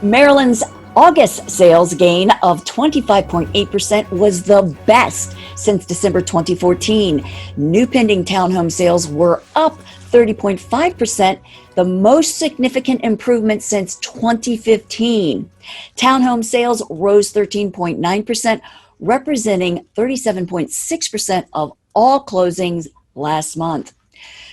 Maryland's August sales gain of 25.8% was the best since December 2014. New pending townhome sales were up 30.5%, the most significant improvement since 2015. Townhome sales rose 13.9%, representing 37.6% of all closings last month.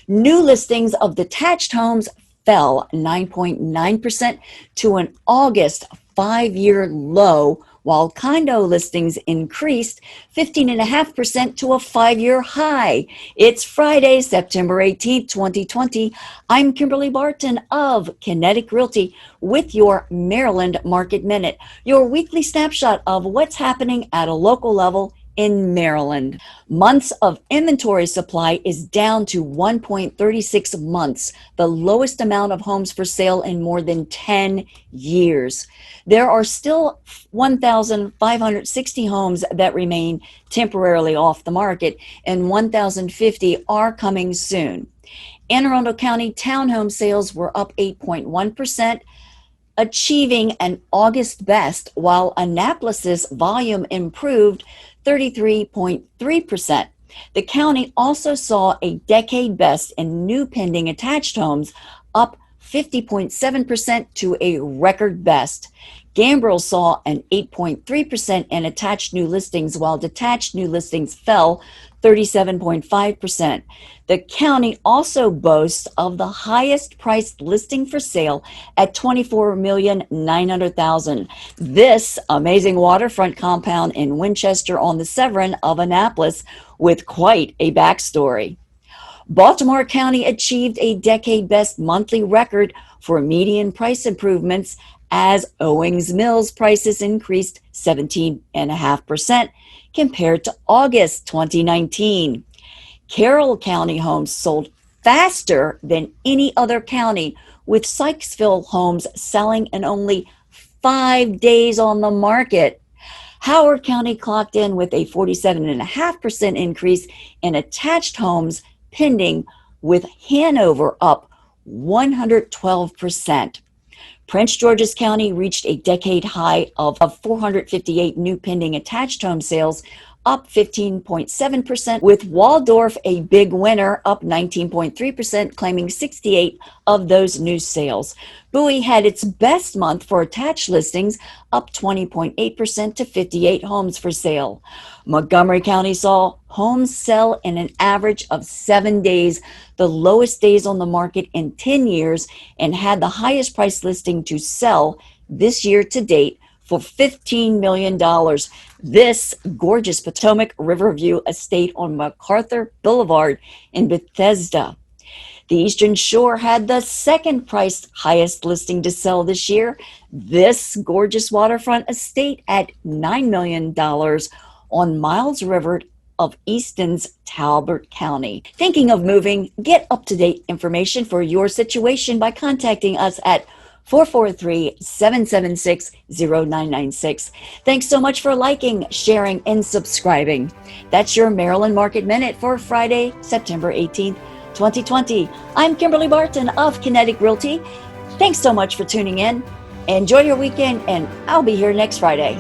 New listings of detached homes fell 9.9% to an August 5-year low, while condo listings increased 15.5% to a 5-year high. It's Friday, September 18th, 2020. I'm Kimberly Barton of Kinetic Realty with your Maryland Market Minute, your weekly snapshot of what's happening at a local level in Maryland. Months of inventory supply is down to 1.36 months, the lowest amount of homes for sale in more than 10 years. There are still 1,560 homes that remain temporarily off the market, and 1,050 are coming soon. In Arundel County, townhome sales were up 8.1%, achieving an August best, while Annapolis's volume improved 33.3%. The county also saw a decade best in new pending attached homes, up 50.7% to a record best. Gambrel saw an 8.3% in attached new listings, while detached new listings fell 37.5%. The county also boasts of the highest priced listing for sale at $24,900,000. This amazing waterfront compound in Winchester on the Severn of Annapolis, with quite a backstory. Baltimore County achieved a decade best monthly record for median price improvements as Owings Mills prices increased 17.5% compared to August 2019. Carroll County homes sold faster than any other county, with Sykesville homes selling in only 5 days on the market. Howard County clocked in with a 47.5% increase in attached homes pending, with Hanover up 112%. Prince George's County reached a decade high of 458 new pending attached home sales, up 15.7%, with Waldorf a big winner, up 19.3%, claiming 68 of those new sales. Bowie had its best month for attached listings, up 20.8% to 58 homes for sale. Montgomery County saw homes sell in an average of 7 days, the lowest days on the market in 10 years, and had the highest price listing to sell this year to date for $15 million. This gorgeous Potomac Riverview estate on Macarthur Boulevard in Bethesda. The Eastern Shore had the second priced highest listing to sell this year. This gorgeous waterfront estate at $9 million on Miles River of Easton's Talbot County. Thinking of moving? Get up-to-date information for your situation by contacting us at 443-776-0996. Thanks so much for liking, sharing, and subscribing. That's your Maryland Market Minute for Friday, September 18th, 2020. I'm Kimberly Barton of Kinetic Realty. Thanks so much for tuning in. Enjoy your weekend, and I'll be here next Friday.